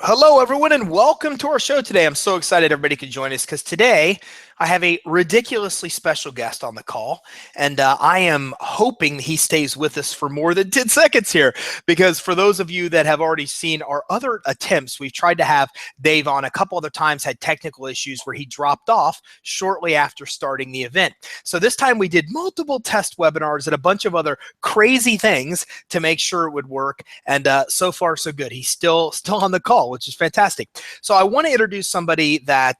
Hello, everyone, and welcome to our show today. I'm so excited everybody could join us because today I have a ridiculously special guest on the call, and I am hoping he stays with us for more than 10 seconds here because for those of you that have already seen our other attempts, we've tried to have Dave on a couple other times, had technical issues where he dropped off shortly after starting the event. So this time we did multiple test webinars and a bunch of other crazy things to make sure it would work, and so far so good. He's still on the call, which is fantastic. So I want to introduce somebody that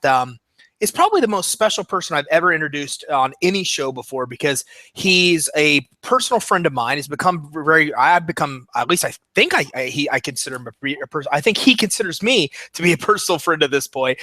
is probably the most special person I've ever introduced on any show before because he's a personal friend of mine. He's become at least I think I consider him a person. I think he considers me to be a personal friend at this point.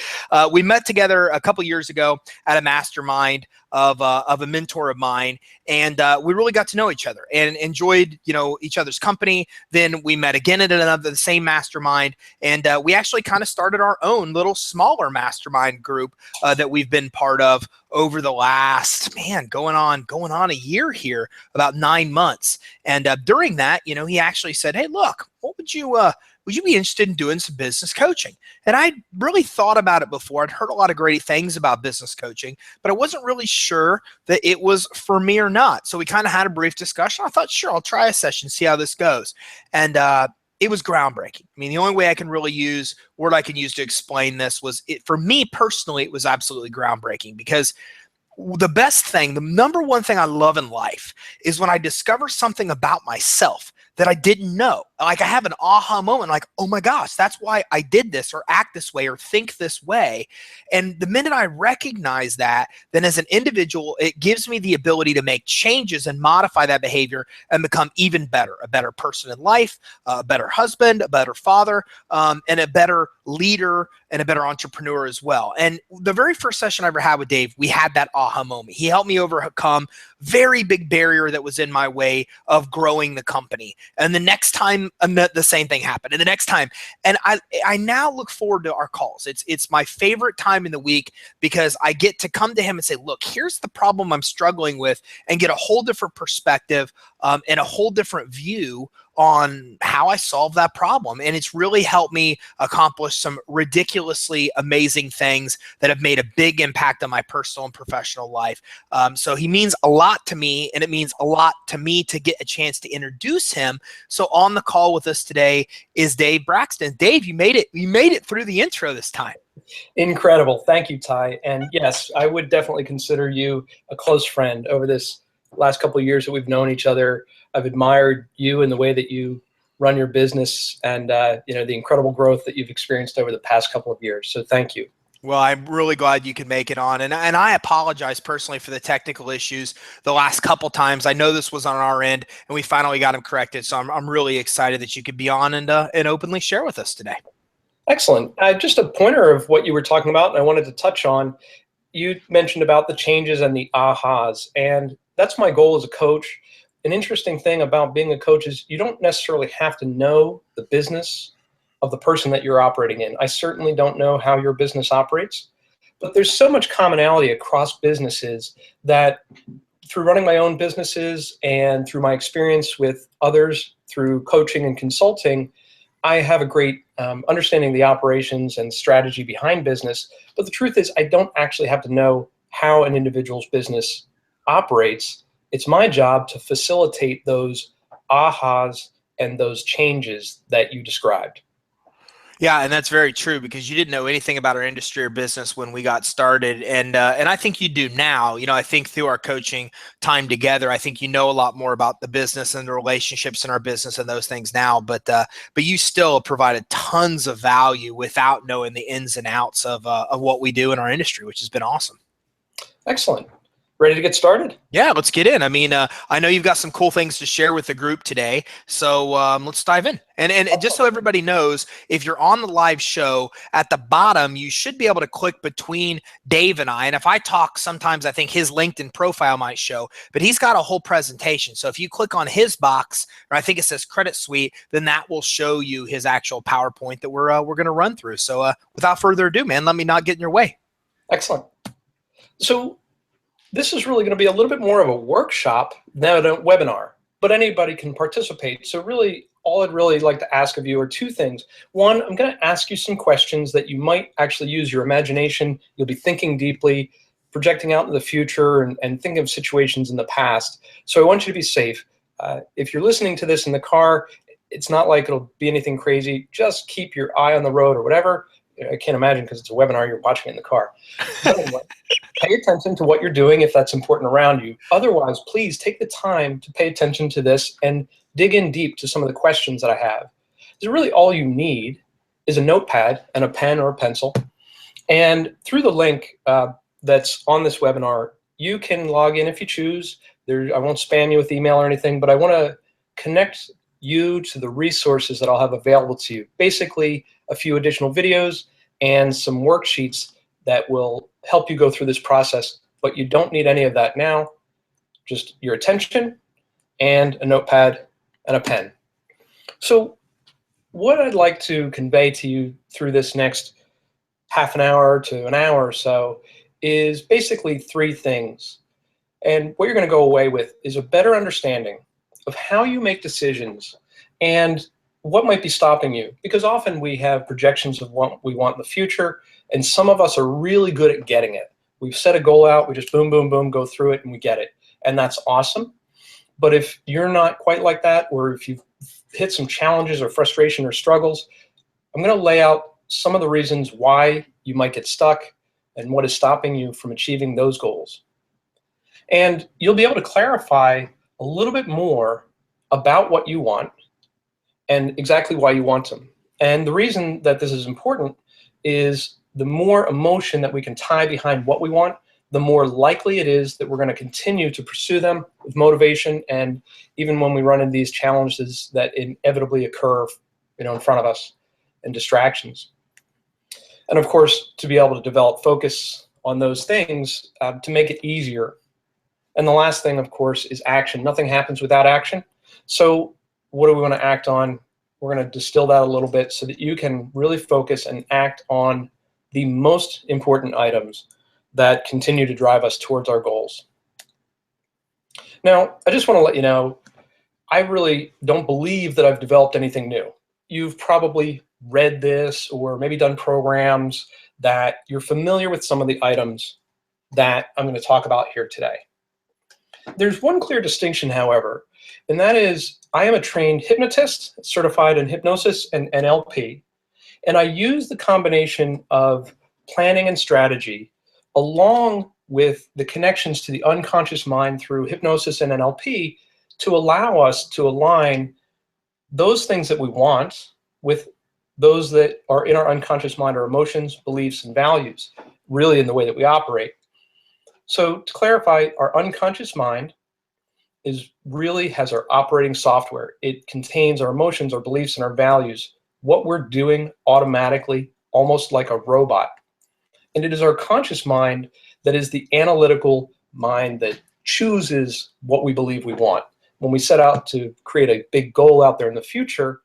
We met together a couple years ago at a mastermind of a mentor of mine, and we really got to know each other and enjoyed each other's company. Then we met again at the same mastermind, and we actually kind of started our own little smaller mastermind group that we've been part of over the last going on a year here, about 9 months. And during that, he actually said, "Hey, look, would you be interested in doing some business coaching?" And I really thought about it before. I'd heard a lot of great things about business coaching, but I wasn't really sure that it was for me or not. So we kind of had a brief discussion. I thought, sure, I'll try a session, see how this goes. And it was groundbreaking. I mean, the only way I can really use to explain this was for me personally, it was absolutely groundbreaking because the number one thing I love in life is when I discover something about myself that I didn't know. Like I have an aha moment, like, oh my gosh, that's why I did this or act this way or think this way. And the minute I recognize that, then as an individual, it gives me the ability to make changes and modify that behavior and become even better, a better person in life, a better husband, a better father, and a better leader and a better entrepreneur as well. And the very first session I ever had with Dave, we had that aha moment. He helped me overcome very big barrier that was in my way of growing the company. And the next time the same thing happened, and the next time. And I now look forward to our calls. It's my favorite time in the week because I get to come to him and say, look, here's the problem I'm struggling with, and get a whole different perspective and a whole different view on how I solve that problem. And it's really helped me accomplish some ridiculously amazing things that have made a big impact on my personal and professional life. So he means a lot to me, and it means a lot to me to get a chance to introduce him. So on the call with us today is Dave Braxton. Dave, you made it. You made it through the intro this time. Incredible. Thank you, Ty. And yes, I would definitely consider you a close friend. Over this last couple of years that we've known each other, I've admired you and the way that you run your business and the incredible growth that you've experienced over the past couple of years. So thank you. Well, I'm really glad you could make it on. And I apologize personally for the technical issues the last couple times. I know this was on our end, and we finally got them corrected. So I'm really excited that you could be on and openly share with us today. Excellent. Just a pointer of what you were talking about, and I wanted to touch on. You mentioned about the changes and the ahas, and that's my goal as a coach. An interesting thing about being a coach is you don't necessarily have to know the business of the person that you're operating in. I certainly don't know how your business operates, but there's so much commonality across businesses that through running my own businesses and through my experience with others through coaching and consulting, I have a great understanding of the operations and strategy behind business. But the truth is I don't actually have to know how an individual's business operates. It's my job to facilitate those ahas and those changes that you described. Yeah, and that's very true because you didn't know anything about our industry or business when we got started, and I think you do now. I think through our coaching time together, I think you know a lot more about the business and the relationships in our business and those things now. But you still provided tons of value without knowing the ins and outs of what we do in our industry, which has been awesome. Excellent. Ready to get started? Yeah, let's get in. I mean, I know you've got some cool things to share with the group today, so let's dive in. And just so everybody knows, if you're on the live show, at the bottom, you should be able to click between Dave and I. And if I talk, sometimes I think his LinkedIn profile might show, but he's got a whole presentation. So if you click on his box, or I think it says Credit Suite, then that will show you his actual PowerPoint that we're going to run through. So without further ado, man, let me not get in your way. Excellent. So this is really going to be a little bit more of a workshop than a webinar, but anybody can participate. So really all I'd really like to ask of you are two things. One, I'm going to ask you some questions that you might actually use your imagination. You'll be thinking deeply, projecting out into the future, and thinking of situations in the past. So I want you to be safe. If you're listening to this in the car, it's not like it'll be anything crazy. Just keep your eye on the road or whatever. I can't imagine because it's a webinar, you're watching it in the car. But anyway, pay attention to what you're doing if that's important around you. Otherwise, please take the time to pay attention to this and dig in deep to some of the questions that I have. Because really all you need is a notepad and a pen or a pencil. And through the link that's on this webinar, you can log in if you choose. I won't spam you with email or anything, but I want to connect you to the resources that I'll have available to you. Basically, a few additional videos and some worksheets that will help you go through this process, but you don't need any of that now. Just your attention and a notepad and a pen. So what I'd like to convey to you through this next half an hour to an hour or so is basically three things. And what you're going to go away with is a better understanding of how you make decisions and what might be stopping you. Because often we have projections of what we want in the future, and some of us are really good at getting it. We've set a goal out, we just boom, boom, boom, go through it, and we get it. And that's awesome. But if you're not quite like that, or if you've hit some challenges or frustration or struggles, I'm going to lay out some of the reasons why you might get stuck and what is stopping you from achieving those goals. And you'll be able to clarify a little bit more about what you want and exactly why you want them. And the reason that this is important is the more emotion that we can tie behind what we want, the more likely it is that we're going to continue to pursue them with motivation, and even when we run into these challenges that inevitably occur, in front of us, and distractions. And of course, to be able to develop focus on those things to make it easier. And the last thing, of course, is action. Nothing happens without action. So what do we want to act on? We're going to distill that a little bit so that you can really focus and act on the most important items that continue to drive us towards our goals. Now, I just want to let you know, I really don't believe that I've developed anything new. You've probably read this or maybe done programs that you're familiar with some of the items that I'm going to talk about here today. There's one clear distinction, however, and that is I am a trained hypnotist, certified in hypnosis and NLP, and I use the combination of planning and strategy along with the connections to the unconscious mind through hypnosis and NLP to allow us to align those things that we want with those that are in our unconscious mind, our emotions, beliefs, and values, really in the way that we operate. So to clarify, our unconscious mind really has our operating software. It contains our emotions, our beliefs, and our values, what we're doing automatically, almost like a robot. And it is our conscious mind that is the analytical mind that chooses what we believe we want. When we set out to create a big goal out there in the future,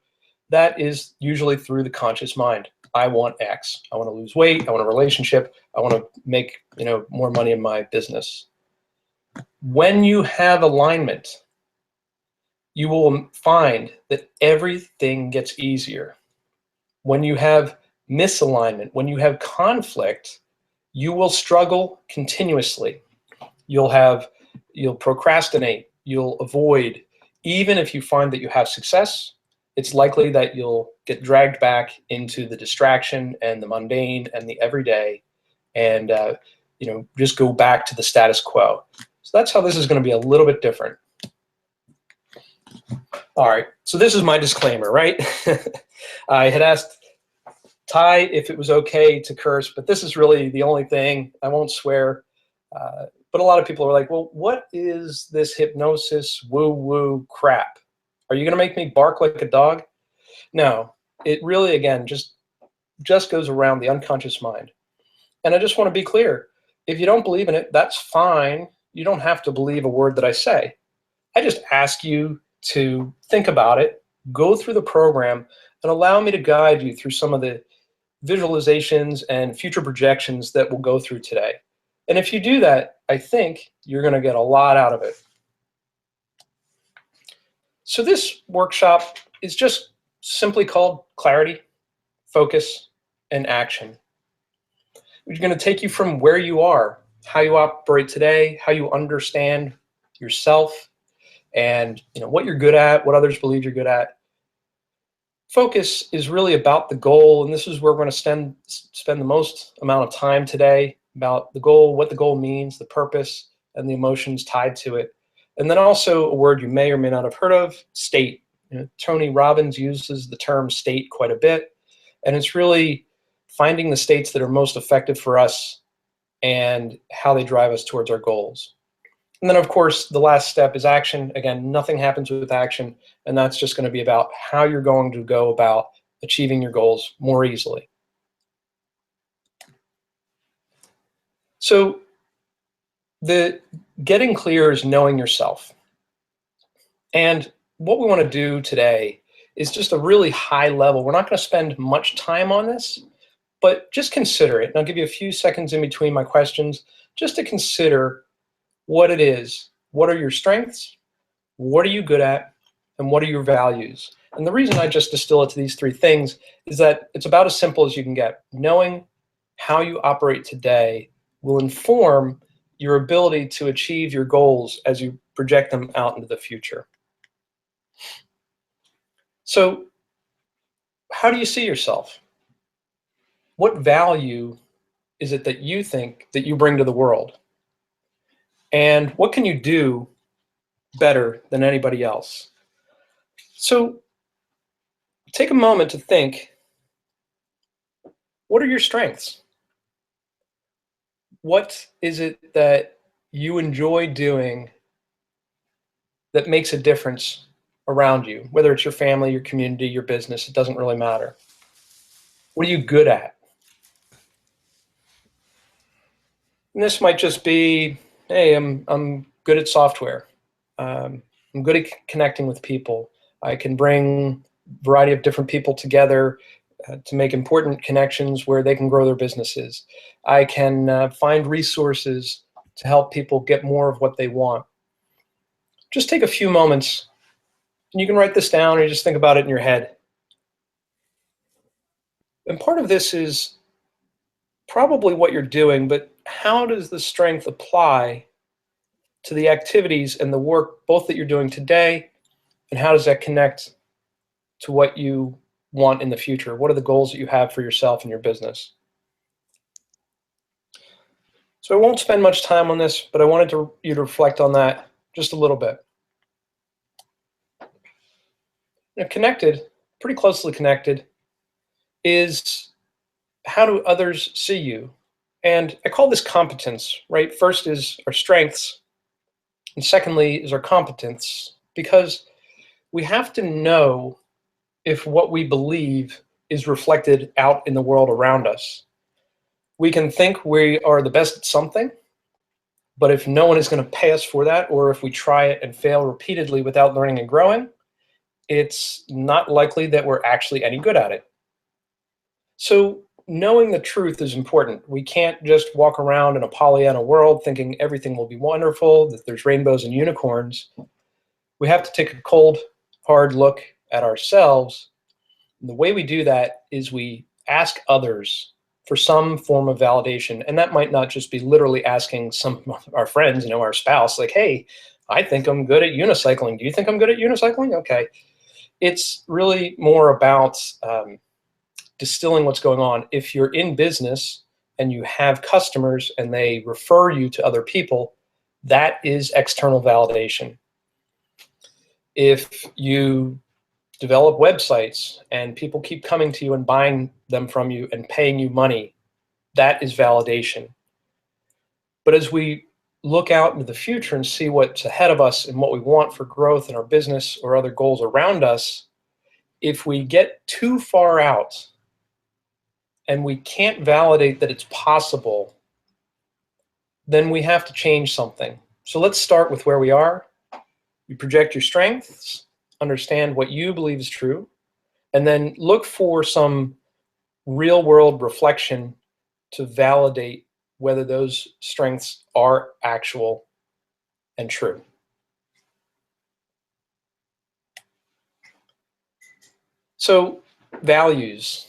that is usually through the conscious mind. I want X. I want to lose weight. I want a relationship. I want to make more money in my business. When you have alignment, you will find that everything gets easier. When you have misalignment, when you have conflict, you will struggle continuously. You'll procrastinate, you'll avoid. Even if you find that you have success, it's likely that you'll get dragged back into the distraction and the mundane and the everyday, and just go back to the status quo. So that's how this is going to be a little bit different. All right, so this is my disclaimer, right? I had asked Ty if it was okay to curse, but this is really the only thing. I won't swear. But a lot of people are like, well, what is this hypnosis woo-woo crap? Are you going to make me bark like a dog? No, it really, again, just goes around the unconscious mind. And I just want to be clear. If you don't believe in it, that's fine. You don't have to believe a word that I say. I just ask you to think about it, go through the program, and allow me to guide you through some of the visualizations and future projections that we'll go through today. And if you do that, I think you're going to get a lot out of it. So this workshop is just simply called clarity, focus, and action. Which is going to take you from where you are, how you operate today, how you understand yourself, and what you're good at, what others believe you're good at. Focus is really about the goal, and this is where we're going to spend the most amount of time today, about the goal, what the goal means, the purpose, and the emotions tied to it. And then also a word you may or may not have heard of, state. Tony Robbins uses the term state quite a bit, and it's really finding the states that are most effective for us and how they drive us towards our goals. And then, of course, the last step is action. Again, nothing happens with action, and that's just going to be about how you're going to go about achieving your goals more easily. So the getting clear is knowing yourself. And what we want to do today is just a really high level. We're not going to spend much time on this, but just consider it. And I'll give you a few seconds in between my questions just to consider what it is. What are your strengths? What are you good at? And what are your values? And the reason I just distill it to these three things is that it's about as simple as you can get. Knowing how you operate today will inform your ability to achieve your goals as you project them out into the future. So, how do you see yourself? What value is it that you think that you bring to the world? And what can you do better than anybody else? So take a moment to think, what are your strengths? What is it that you enjoy doing that makes a difference around you? Whether it's your family, your community, your business, it doesn't really matter. What are you good at? And this might just be, hey, I'm good at software. I'm good at connecting with people. I can bring a variety of different people together to make important connections where they can grow their businesses. I can find resources to help people get more of what they want. Just take a few moments, and you can write this down or you just think about it in your head. And part of this is probably what you're doing, but how does the strength apply to the activities and the work both that you're doing today, and how does that connect to what you want in the future? What are the goals that you have for yourself and your business? So I won't spend much time on this, but I wanted you to reflect on that just a little bit. Connected, pretty closely connected, is how do others see you? And I call this competence, right? First is our strengths, and secondly is our competence, because we have to know if what we believe is reflected out in the world around us. We can think we are the best at something, but if no one is going to pay us for that, or if we try it and fail repeatedly without learning and growing, it's not likely that we're actually any good at it. So knowing the truth is important. We can't just walk around in a Pollyanna world thinking everything will be wonderful, that there's rainbows and unicorns. We have to take a cold, hard look at ourselves. And the way we do that is we ask others for some form of validation. And that might not just be literally asking some of our friends, our spouse, like, hey, I think I'm good at unicycling. Do you think I'm good at unicycling? Okay. It's really more about distilling what's going on. If you're in business and you have customers and they refer you to other people, that is external validation. If you develop websites and people keep coming to you and buying them from you and paying you money, that is validation. But as we look out into the future and see what's ahead of us and what we want for growth in our business or other goals around us, if we get too far out and we can't validate that it's possible, then we have to change something. So let's start with where we are. You project your strengths, understand what you believe is true, and then look for some real world reflection to validate whether those strengths are actual and true. So values,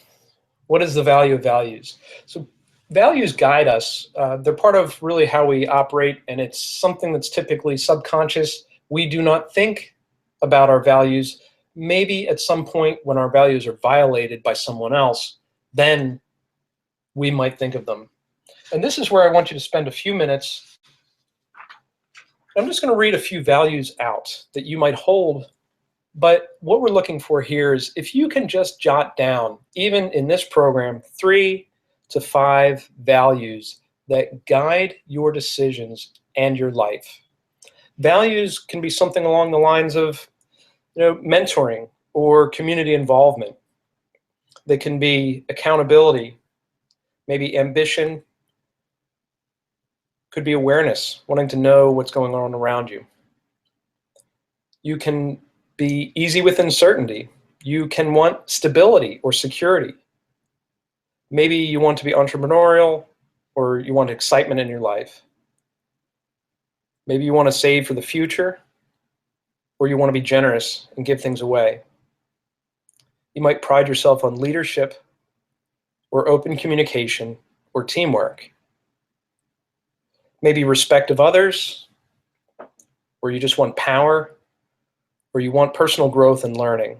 what is the value of values? So values guide us. They're part of really how we operate, and it's something that's typically subconscious. We do not think about our values. Maybe at some point when our values are violated by someone else, then we might think of them. And this is where I want you to spend a few minutes. I'm just going to read a few values out that you might hold. But what we're looking for here is if you can just jot down, even in this program, 3 to 5 values that guide your decisions and your life. Values can be something along the lines of, mentoring or community involvement. They can be accountability, maybe ambition, could be awareness, wanting to know what's going on around you. You can be easy with uncertainty. You can want stability or security. Maybe you want to be entrepreneurial, or you want excitement in your life. Maybe you want to save for the future, or you want to be generous and give things away. You might pride yourself on leadership, or open communication, or teamwork. Maybe respect of others, or you just want power, or you want personal growth and learning.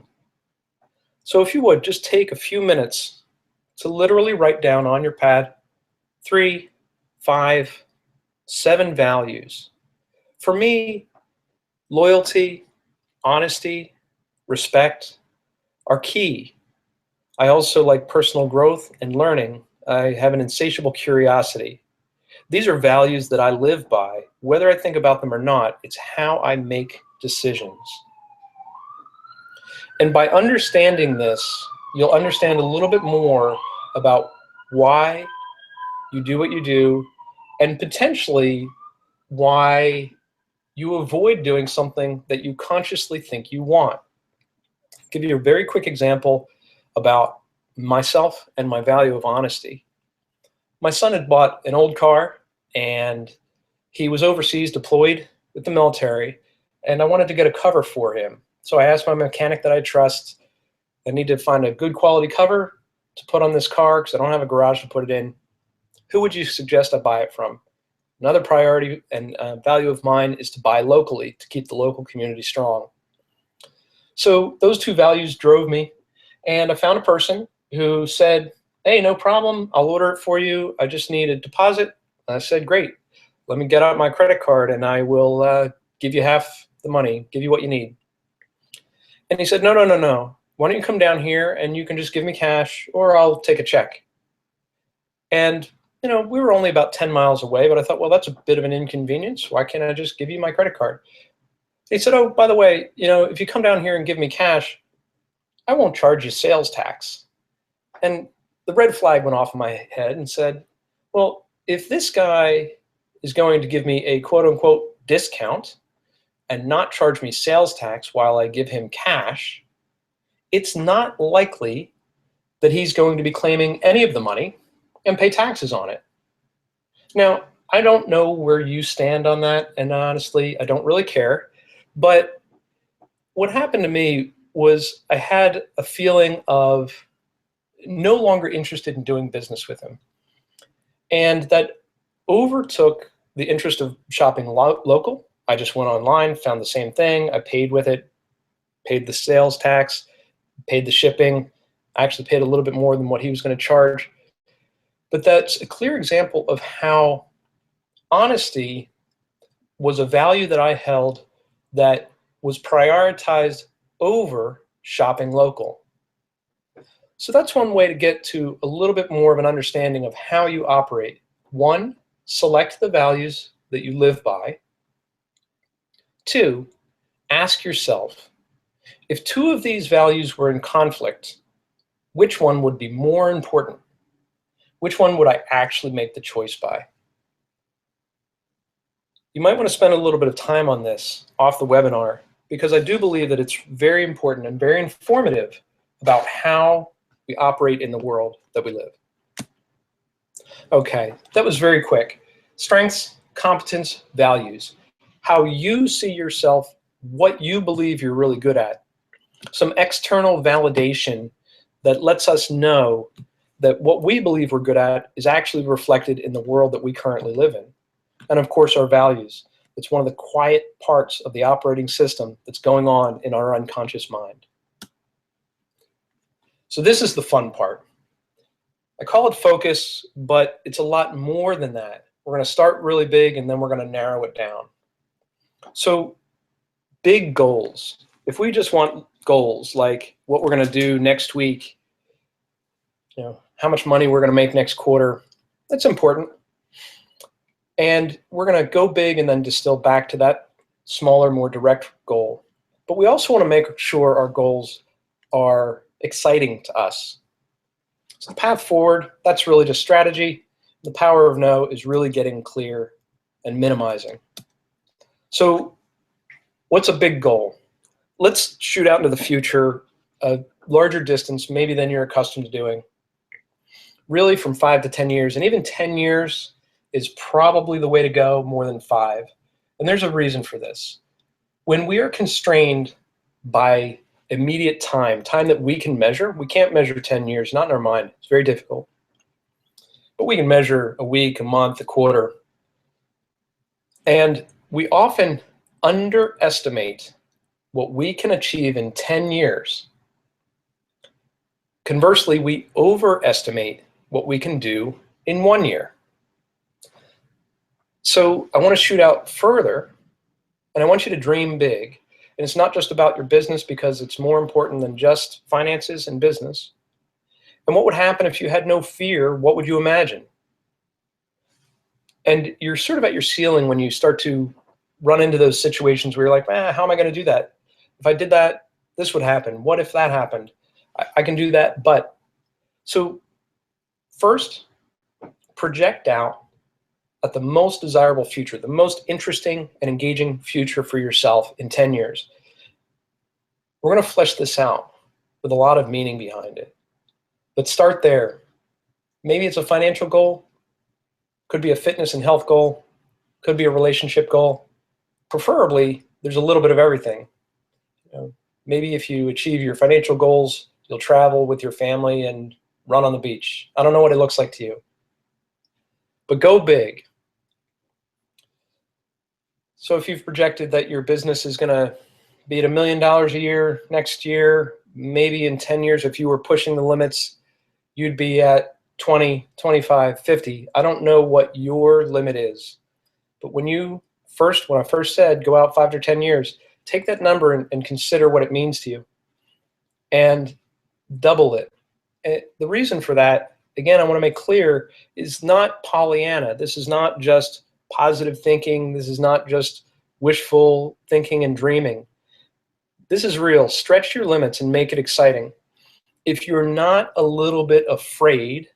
So if you would, just take a few minutes to literally write down on your pad 3, 5, 7 values. For me, loyalty, honesty, respect are key. I also like personal growth and learning. I have an insatiable curiosity. These are values that I live by. Whether I think about them or not, it's how I make decisions. And by understanding this, you'll understand a little bit more about why you do what you do, and potentially why you avoid doing something that you consciously think you want. I'll give you a very quick example about myself and my value of honesty. My son had bought an old car, and he was overseas deployed with the military, and I wanted to get a cover for him. So I asked my mechanic that I trust, I need to find a good quality cover to put on this car because I don't have a garage to put it in. Who would you suggest I buy it from? Another priority and value of mine is to buy locally to keep the local community strong. So those 2 values drove me, and I found a person who said, hey, no problem, I'll order it for you. I just need a deposit. I said, great, let me get out my credit card and I will give you half the money, give you what you need. And he said, no. Why don't you come down here and you can just give me cash or I'll take a check. And, we were only about 10 miles away, but I thought, well, that's a bit of an inconvenience. Why can't I just give you my credit card? He said, oh, by the way, if you come down here and give me cash, I won't charge you sales tax. And the red flag went off in my head and said, well, if this guy is going to give me a quote unquote discount and not charge me sales tax while I give him cash, it's not likely that he's going to be claiming any of the money and pay taxes on it. Now, I don't know where you stand on that, and honestly, I don't really care. But what happened to me was I had a feeling of no longer interested in doing business with him. And that overtook the interest of shopping local. I just went online, found the same thing. I paid with it, paid the sales tax, paid the shipping. I actually paid a little bit more than what he was going to charge. But that's a clear example of how honesty was a value that I held that was prioritized over shopping local. So that's one way to get to a little bit more of an understanding of how you operate. 1, select the values that you live by. 2, ask yourself, if 2 of these values were in conflict, which one would be more important? Which one would I actually make the choice by? You might want to spend a little bit of time on this off the webinar, because I do believe that it's very important and very informative about how we operate in the world that we live. Okay, that was very quick. Strengths, competence, values. How you see yourself, what you believe you're really good at. some external validation that lets us know that what we believe we're good at is actually reflected in the world that we currently live in. And of course, our values. It's one of the quiet parts of the operating system that's going on in our unconscious mind. So this is the fun part. I call it focus, but it's a lot more than that. We're going to start really big and then we're going to narrow it down. So big goals. If we just want goals like what we're going to do next week, how much money we're going to make next quarter, that's important. And we're going to go big and then distill back to that smaller, more direct goal. But we also want to make sure our goals are exciting to us. So the path forward, that's really just strategy. The power of no is really getting clear and minimizing. So what's a big goal? Let's shoot out into the future, a larger distance maybe than you're accustomed to doing. Really from 5 to 10 years, and even 10 years is probably the way to go more than 5. And there's a reason for this. When we are constrained by immediate time that we can measure, we can't measure 10 years, not in our mind. It's very difficult. But we can measure a week, a month, a quarter. And we often underestimate what we can achieve in 10 years. Conversely, we overestimate what we can do in 1 year. So I want to shoot out further, and I want you to dream big. And it's not just about your business, because it's more important than just finances and business. And what would happen if you had no fear? What would you imagine? And you're sort of at your ceiling when you start to run into those situations where you're like, how am I going to do that? If I did that, this would happen. What if that happened? I can do that, but. So first, project out at the most desirable future, the most interesting and engaging future for yourself in 10 years. We're going to flesh this out with a lot of meaning behind it. But start there. Maybe it's a financial goal, could be a fitness and health goal, could be a relationship goal. Preferably, there's a little bit of everything. Maybe if you achieve your financial goals, you'll travel with your family and run on the beach. I don't know what it looks like to you. But go big. So if you've projected that your business is going to be at $1 million a year next year, maybe in 10 years, if you were pushing the limits, you'd be at 20, 25, 50. I don't know what your limit is. But when I first said go out 5 to 10 years, take that number and consider what it means to you. And double it. And the reason for that, again, I want to make clear, is not Pollyanna. This is not just positive thinking. This is not just wishful thinking and dreaming. This is real. Stretch your limits and make it exciting. If you're not a little bit afraid,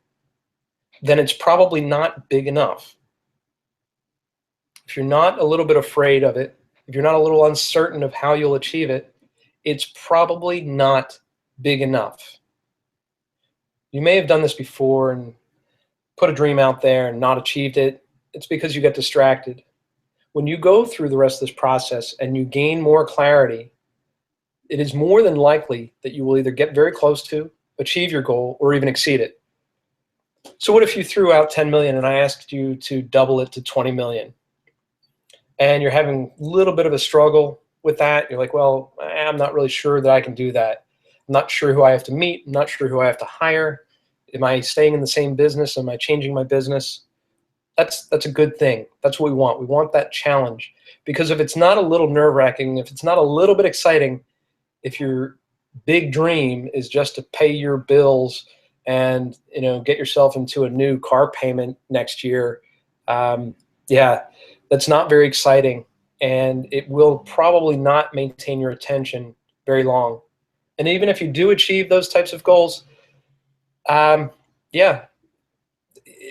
then it's probably not big enough. If you're not a little bit afraid of it, if you're not a little uncertain of how you'll achieve it, it's probably not big enough. You may have done this before and put a dream out there and not achieved it. It's because you got distracted. When you go through the rest of this process and you gain more clarity, it is more than likely that you will either get very close to, achieve your goal, or even exceed it. So what if you threw out 10 million and I asked you to double it to 20 million? And you're having a little bit of a struggle with that. You're like, well, I'm not really sure that I can do that. I'm not sure who I have to meet. I'm not sure who I have to hire. Am I staying in the same business? Am I changing my business? That's a good thing. That's what we want. We want that challenge. Because if it's not a little nerve-wracking, if it's not a little bit exciting, if your big dream is just to pay your bills and get yourself into a new car payment next year, that's not very exciting, and it will probably not maintain your attention very long. And even if you do achieve those types of goals,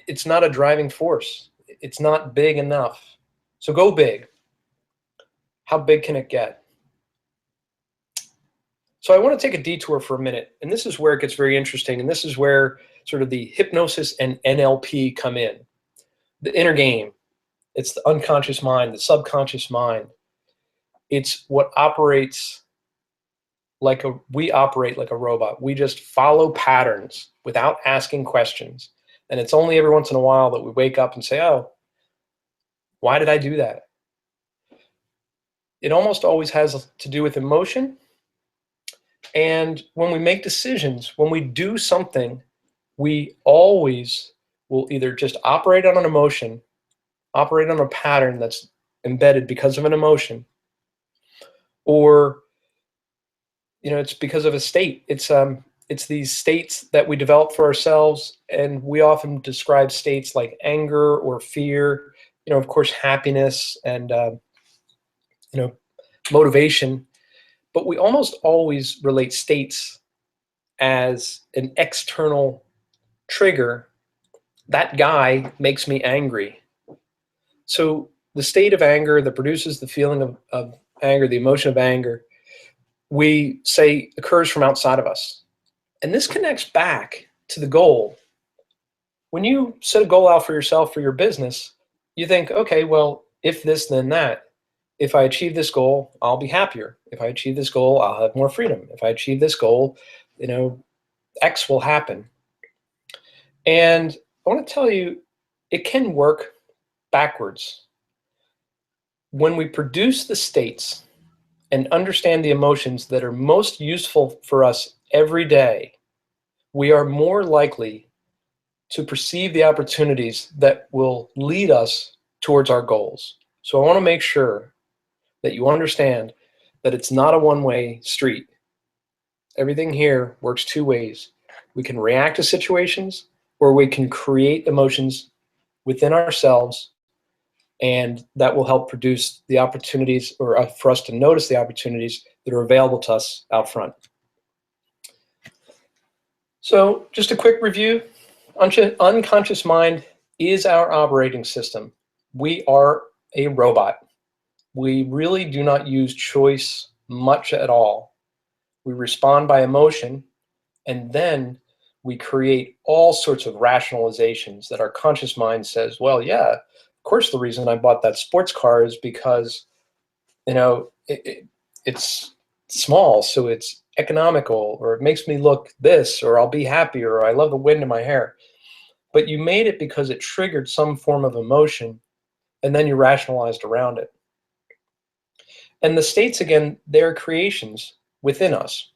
it's not a driving force. It's not big enough. So go big. How big can it get? So I want to take a detour for a minute, and this is where it gets very interesting, and this is where sort of the hypnosis and NLP come in. The inner game. It's the unconscious mind, the subconscious mind. It's what operates we operate like a robot. We just follow patterns without asking questions. And it's only every once in a while that we wake up and say, oh, why did I do that? It almost always has to do with emotion. And when we make decisions, when we do something, we always will either just operate on an emotion, operate on a pattern that's embedded because of an emotion, or it's because of a state. It's these states that we develop for ourselves, and we often describe states like anger or fear, of course, happiness and motivation, but we almost always relate states as an external trigger. That guy makes me angry. So the state of anger that produces the feeling of anger, the emotion of anger, we say occurs from outside of us. And this connects back to the goal. When you set a goal out for yourself, for your business, you think, okay, well, if this, then that. If I achieve this goal, I'll be happier. If I achieve this goal, I'll have more freedom. If I achieve this goal, X will happen. And I want to tell you, it can work backwards. When we produce the states and understand the emotions that are most useful for us every day, we are more likely to perceive the opportunities that will lead us towards our goals. So I want to make sure that you understand that it's not a one-way street. Everything here works two ways. We can react to situations, or we can create emotions within ourselves, and that will help produce the opportunities, or for us to notice the opportunities that are available to us out front. So just a quick review. Unconscious mind is our operating system. We are a robot. We really do not use choice much at all. We respond by emotion, and then we create all sorts of rationalizations that our conscious mind says, well, yeah, of course the reason I bought that sports car is because, it's small, so it's economical, or it makes me look this, or I'll be happier, or I love the wind in my hair. But you made it because it triggered some form of emotion, and then you rationalized around it. And the states, again, they're creations within us.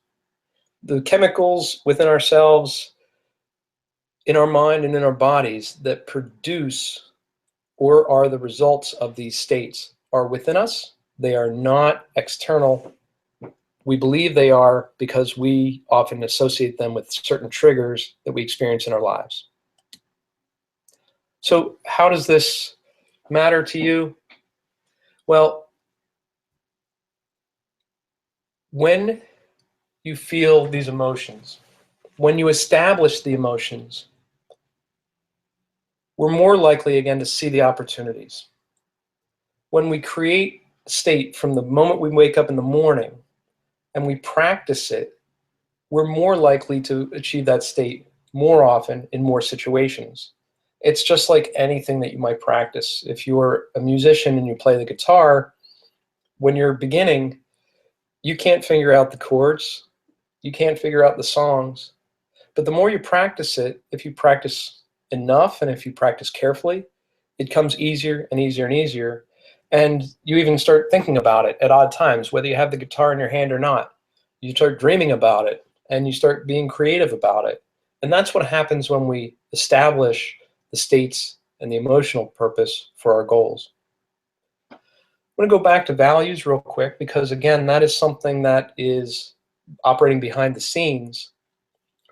The chemicals within ourselves, in our mind and in our bodies that produce or are the results of these states are within us. They are not external. We believe they are because we often associate them with certain triggers that we experience in our lives. So how does this matter to you? Well, when you feel these emotions, when you establish the emotions, we're more likely, again, to see the opportunities. When we create a state from the moment we wake up in the morning and we practice it, we're more likely to achieve that state more often in more situations. It's just like anything that you might practice. If you're a musician and you play the guitar, when you're beginning, you can't figure out the chords, you can't figure out the songs. But the more you practice it, if you practice enough and if you practice carefully, it comes easier and easier and easier. And you even start thinking about it at odd times, whether you have the guitar in your hand or not. You start dreaming about it and you start being creative about it. And that's what happens when we establish the states and the emotional purpose for our goals. I'm going to go back to values real quick because, again, that is something that is operating behind the scenes.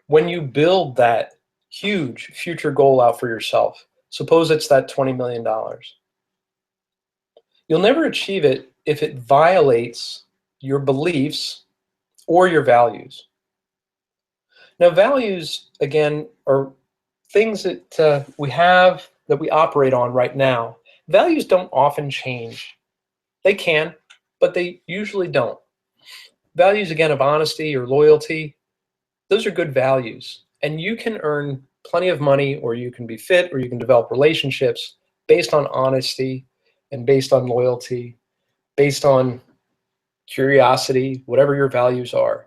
When you build that huge future goal out for yourself, suppose it's that $20 million. You'll never achieve it if it violates your beliefs or your values. Now, values, again, are things that we have, that we operate on right now. Values don't often change. They can, but they usually don't. Values, again, of honesty or loyalty, those are good values. And you can earn plenty of money, or you can be fit, or you can develop relationships based on honesty and based on loyalty, based on curiosity, whatever your values are.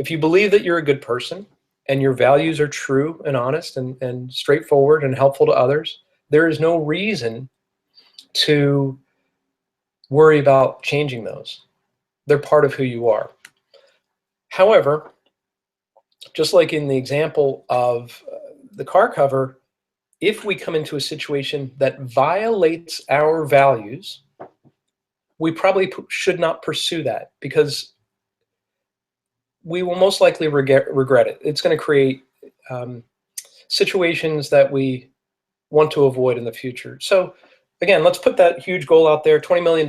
If you believe that you're a good person and your values are true and honest and straightforward and helpful to others, there is no reason to worry about changing those. They're part of who you are. However, just like in the example of the car cover, if we come into a situation that violates our values, we probably should not pursue that, because we will most likely regret it. It's going to create situations that we want to avoid in the future. So again, let's put that huge goal out there, $20 million.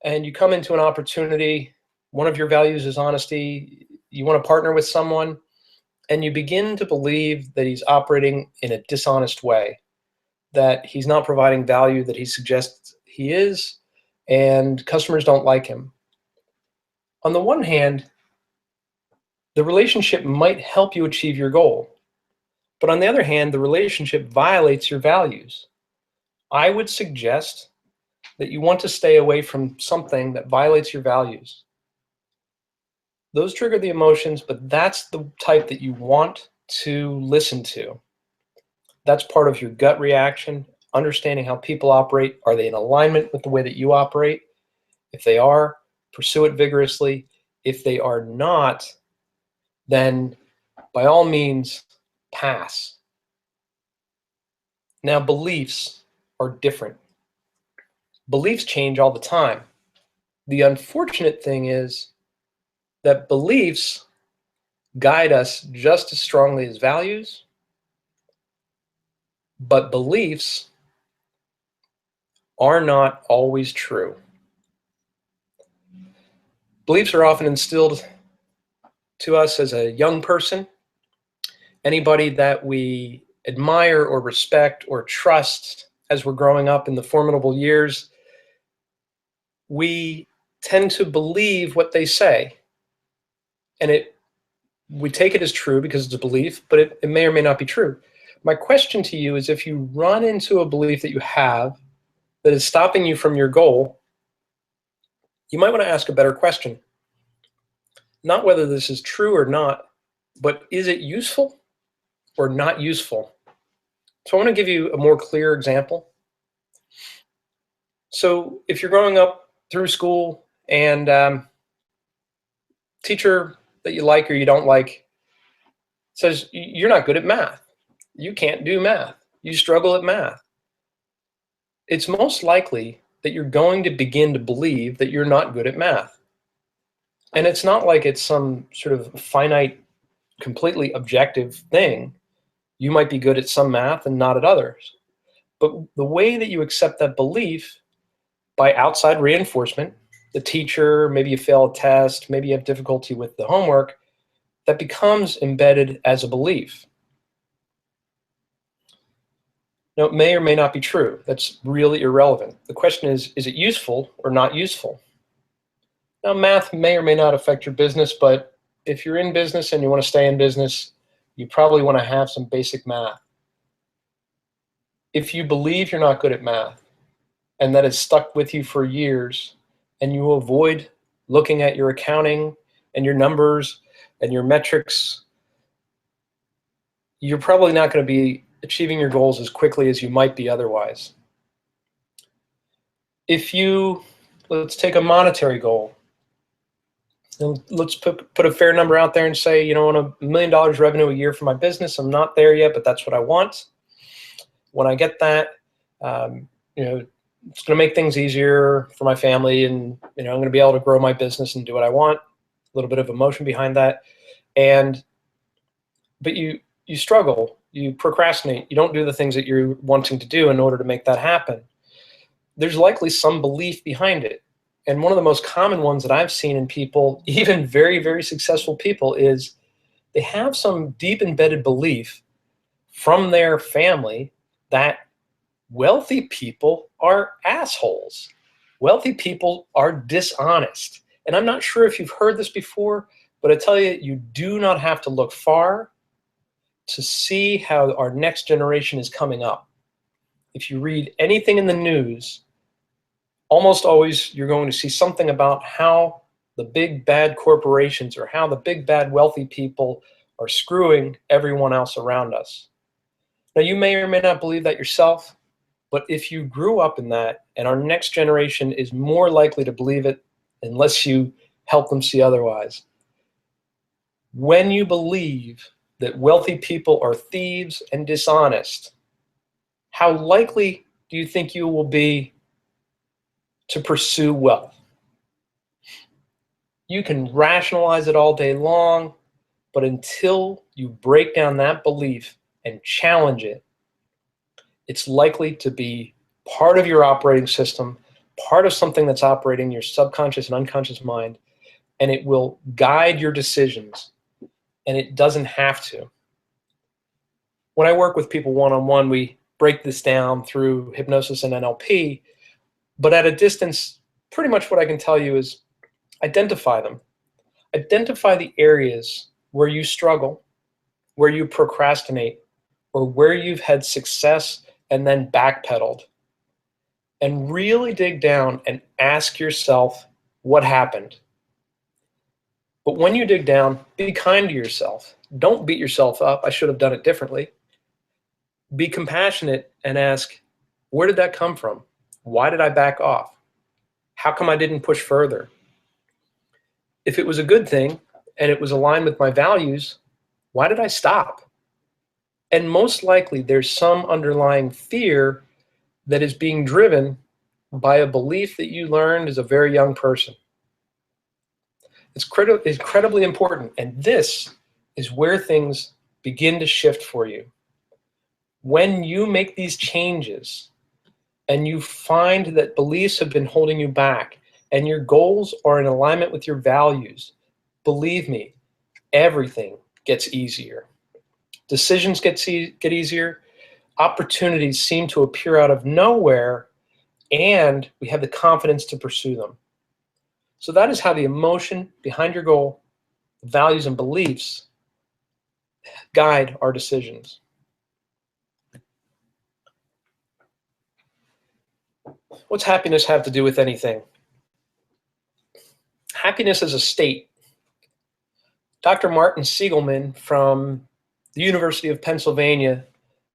And you come into an opportunity, one of your values is honesty, you want to partner with someone, and you begin to believe that he's operating in a dishonest way, that he's not providing value that he suggests he is, and customers don't like him. On the one hand, the relationship might help you achieve your goal, but on the other hand, the relationship violates your values. I would suggest that you want to stay away from something that violates your values. Those trigger the emotions, but that's the type that you want to listen to. That's part of your gut reaction, understanding how people operate. Are they in alignment with the way that you operate? If they are, pursue it vigorously. If they are not, then by all means, pass. Now, beliefs are different. Beliefs change all the time. The unfortunate thing is that beliefs guide us just as strongly as values, but beliefs are not always true. Beliefs are often instilled to us as a young person. Anybody that we admire or respect or trust as we're growing up in the formidable years, we tend to believe what they say. And we take it as true because it's a belief, but it may or may not be true. My question to you is, if you run into a belief that you have that is stopping you from your goal, you might want to ask a better question. Not whether this is true or not, but is it useful or not useful? So I want to give you a more clear example. So if you're growing up through school and teacher that you like or you don't like says, you're not good at math. You can't do math. You struggle at math. It's most likely that you're going to begin to believe that you're not good at math. And it's not like it's some sort of finite, completely objective thing. You might be good at some math and not at others. But the way that you accept that belief by outside reinforcement, the teacher, maybe you fail a test, maybe you have difficulty with the homework, that becomes embedded as a belief. Now, it may or may not be true. That's really irrelevant. The question is it useful or not useful? Now, math may or may not affect your business, but if you're in business and you want to stay in business, you probably want to have some basic math. If you believe you're not good at math and that has stuck with you for years, and you avoid looking at your accounting and your numbers and your metrics, you're probably not going to be achieving your goals as quickly as you might be otherwise. Let's take a monetary goal. And let's put a fair number out there and say, I want $1 million revenue a year for my business. I'm not there yet, but that's what I want. When I get that, it's going to make things easier for my family, and I'm going to be able to grow my business and do what I want. A little bit of emotion behind that, but you struggle, you procrastinate, you don't do the things that you're wanting to do in order to make that happen. There's likely some belief behind it, and one of the most common ones that I've seen in people, even very, very successful people, is they have some deep embedded belief from their family that wealthy people are assholes. Wealthy people are dishonest. And I'm not sure if you've heard this before, but I tell you, you do not have to look far to see how our next generation is coming up. If you read anything in the news, almost always you're going to see something about how the big bad corporations or how the big bad wealthy people are screwing everyone else around us. Now, you may or may not believe that yourself, but if you grew up in that, and our next generation is more likely to believe it unless you help them see otherwise. When you believe that wealthy people are thieves and dishonest, how likely do you think you will be to pursue wealth? You can rationalize it all day long, but until you break down that belief and challenge it, it's likely to be part of your operating system, part of something that's operating your subconscious and unconscious mind, and it will guide your decisions, and it doesn't have to. When I work with people one-on-one, we break this down through hypnosis and NLP, but at a distance, pretty much what I can tell you is identify them. Identify the areas where you struggle, where you procrastinate, or where you've had success and then backpedaled. And really dig down and ask yourself what happened. But when you dig down, be kind to yourself. Don't beat yourself up. I should have done it differently. Be compassionate and ask, where did that come from? Why did I back off? How come I didn't push further? If it was a good thing and it was aligned with my values, why did I stop? And most likely there's some underlying fear that is being driven by a belief that you learned as a very young person. It's incredibly important, and this is where things begin to shift for you. When you make these changes and you find that beliefs have been holding you back and your goals are in alignment with your values, believe me, everything gets easier. Decisions get easier. Opportunities seem to appear out of nowhere, and we have the confidence to pursue them. So that is how the emotion behind your goal, the values and beliefs guide our decisions. What's happiness have to do with anything? Happiness is a state. Dr. Martin Seligman from the University of Pennsylvania,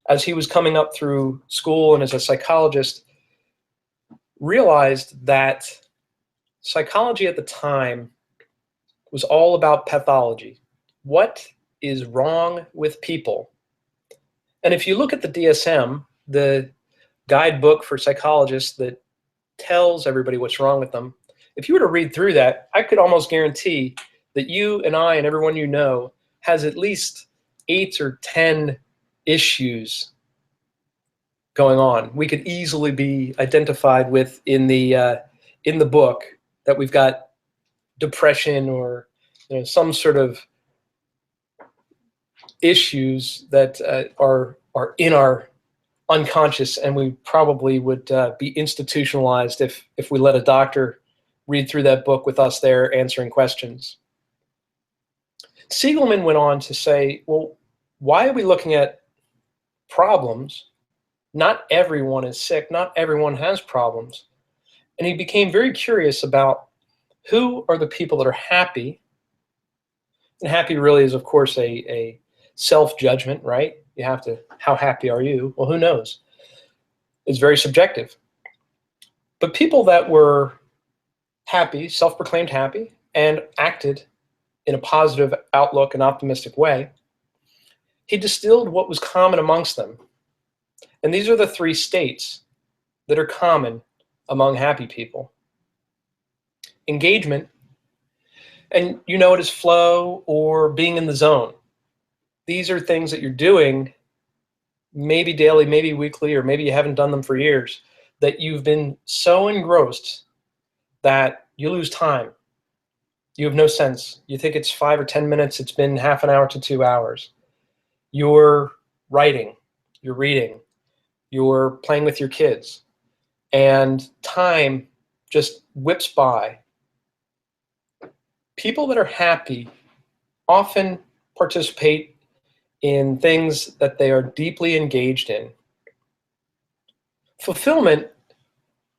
as he was coming up through school and as a psychologist, realized that psychology at the time was all about pathology. What is wrong with people? And if you look at the DSM, the guidebook for psychologists that tells everybody what's wrong with them, if you were to read through that, I could almost guarantee that you and I and everyone you know has at least 8 or 10 issues going on. We could easily be identified with in the book that we've got depression or some sort of issues that are in our unconscious, and we probably would be institutionalized if we let a doctor read through that book with us there answering questions. Seligman went on to say, well, why are we looking at problems? Not everyone is sick. Not everyone has problems. And he became very curious about who are the people that are happy. And happy really is, of course, a self-judgment, right? You have to, how happy are you? Well, who knows? It's very subjective. But people that were happy, self-proclaimed happy, and acted in a positive outlook and optimistic way, he distilled what was common amongst them. And these are the 3 states that are common among happy people. Engagement, and you know it as flow or being in the zone. These are things that you're doing maybe daily, maybe weekly, or maybe you haven't done them for years, that you've been so engrossed that you lose time. You have no sense. You think it's 5 or 10 minutes. It's been half an hour to 2 hours. You're writing, you're reading, you're playing with your kids, and time just whips by. People that are happy often participate in things that they are deeply engaged in. Fulfillment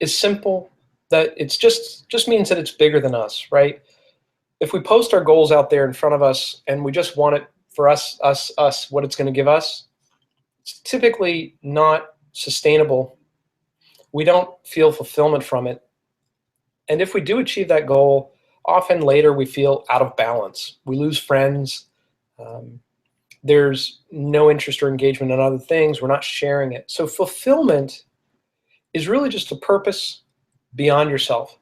is simple, that it's just means that it's bigger than us, right? If we post our goals out there in front of us and we just want it for us, what it's going to give us, it's typically not sustainable. We don't feel fulfillment from it. And if we do achieve that goal, often later we feel out of balance. We lose friends. There's no interest or engagement in other things. We're not sharing it. So fulfillment is really just a purpose beyond yourself.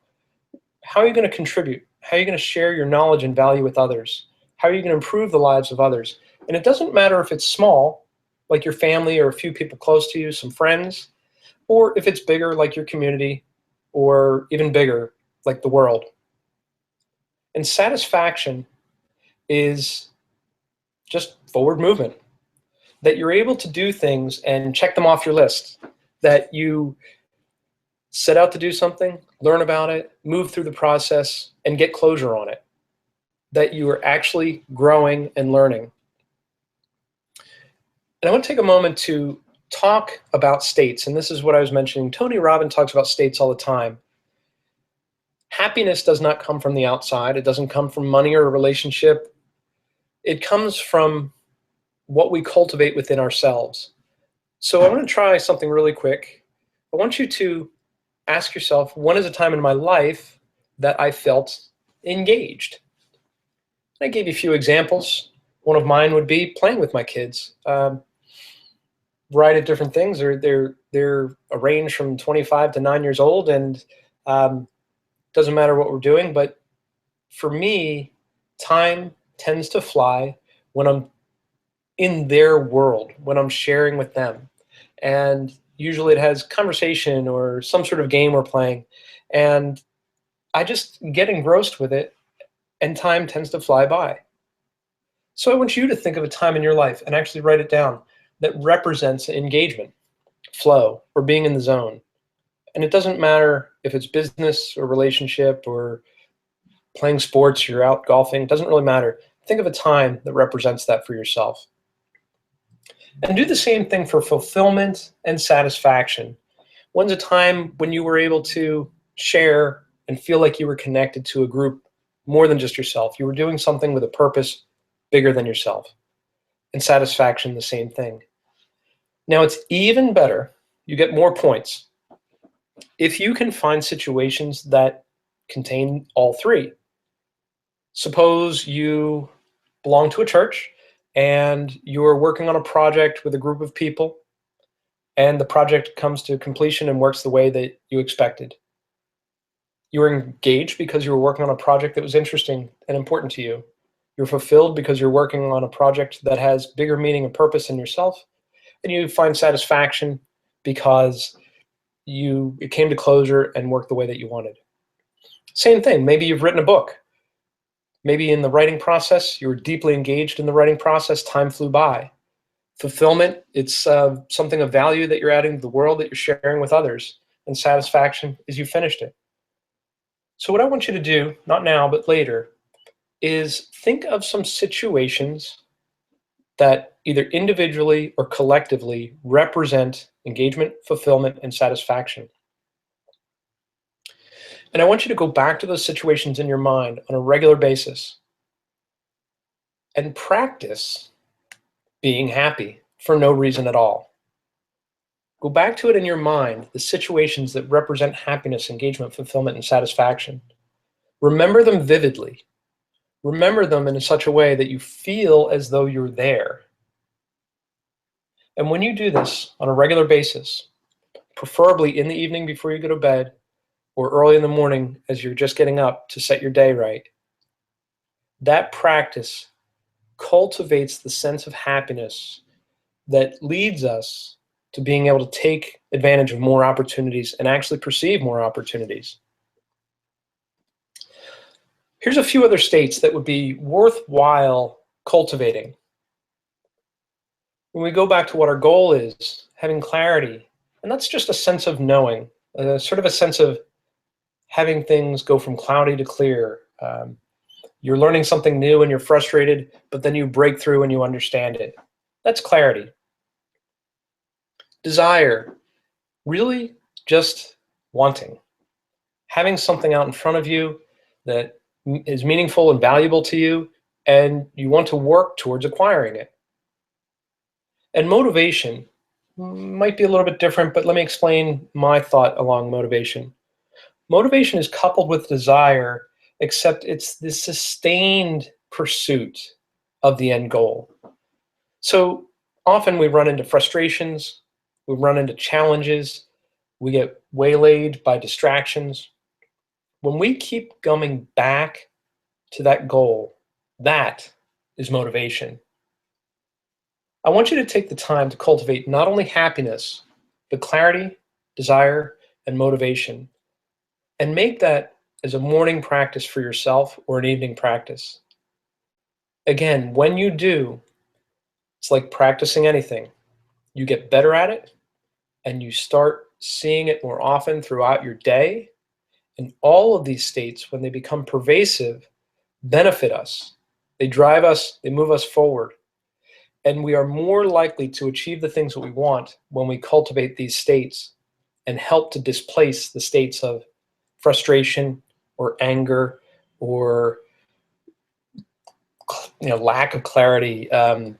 How are you going to contribute? How are you going to share your knowledge and value with others? How are you going to improve the lives of others? And it doesn't matter if it's small, like your family or a few people close to you, some friends, or if it's bigger, like your community, or even bigger, like the world. And satisfaction is just forward movement, that you're able to do things and check them off your list, that you set out to do something, learn about it, move through the process, and get closure on it, that you are actually growing and learning. And I want to take a moment to talk about states, and this is what I was mentioning. Tony Robbins talks about states all the time. Happiness does not come from the outside. It doesn't come from money or a relationship. It comes from what we cultivate within ourselves. So I want to try something really quick. I want you to ask yourself, when is a time in my life that I felt engaged? And I gave you a few examples. One of mine would be playing with my kids. Variety of different things. They're a range from 25 to 9 years old, and doesn't matter what we're doing. But for me, time tends to fly when I'm in their world, when I'm sharing with them. And usually it has conversation or some sort of game we're playing. And I just get engrossed with it, and time tends to fly by. So I want you to think of a time in your life and actually write it down that represents engagement, flow, or being in the zone. And it doesn't matter if it's business or relationship or playing sports, you're out golfing, it doesn't really matter. Think of a time that represents that for yourself. And do the same thing for fulfillment and satisfaction. When's a time when you were able to share and feel like you were connected to a group more than just yourself? You were doing something with a purpose bigger than yourself. And satisfaction, the same thing. Now, it's even better, you get more points, if you can find situations that contain all three. Suppose you belong to a church and you're working on a project with a group of people, and the project comes to completion and works the way that you expected. You were engaged because you were working on a project that was interesting and important to you. You're fulfilled because you're working on a project that has bigger meaning and purpose in yourself. And you find satisfaction because it came to closure and worked the way that you wanted. Same thing, maybe you've written a book. Maybe in the writing process, you were deeply engaged in the writing process, time flew by. Fulfillment, it's something of value that you're adding to the world, that you're sharing with others. And satisfaction is you finished it. So what I want you to do, not now, but later, is think of some situations that either individually or collectively represent engagement, fulfillment, and satisfaction. And I want you to go back to those situations in your mind on a regular basis and practice being happy for no reason at all. Go back to it in your mind, the situations that represent happiness, engagement, fulfillment, and satisfaction. Remember them vividly. Remember them in such a way that you feel as though you're there. And when you do this on a regular basis, preferably in the evening before you go to bed, or early in the morning as you're just getting up to set your day right, that practice cultivates the sense of happiness that leads us to being able to take advantage of more opportunities and actually perceive more opportunities. Here's a few other states that would be worthwhile cultivating. When we go back to what our goal is, having clarity, and that's just a sense of knowing, sort of a sense of having things go from cloudy to clear. You're learning something new and you're frustrated, but then you break through and you understand it. That's clarity. Desire, really just wanting. Having something out in front of you that is meaningful and valuable to you, and you want to work towards acquiring it. And motivation might be a little bit different, but let me explain my thought along motivation. Motivation is coupled with desire, except it's the sustained pursuit of the end goal. So often we run into frustrations, we run into challenges, we get waylaid by distractions. When we keep coming back to that goal, that is motivation. I want you to take the time to cultivate not only happiness, but clarity, desire, and motivation, and make that as a morning practice for yourself or an evening practice. Again, when you do, it's like practicing anything. You get better at it, and you start seeing it more often throughout your day. And all of these states, when they become pervasive, benefit us. They drive us, they move us forward. And we are more likely to achieve the things that we want when we cultivate these states and help to displace the states of frustration or anger or lack of clarity,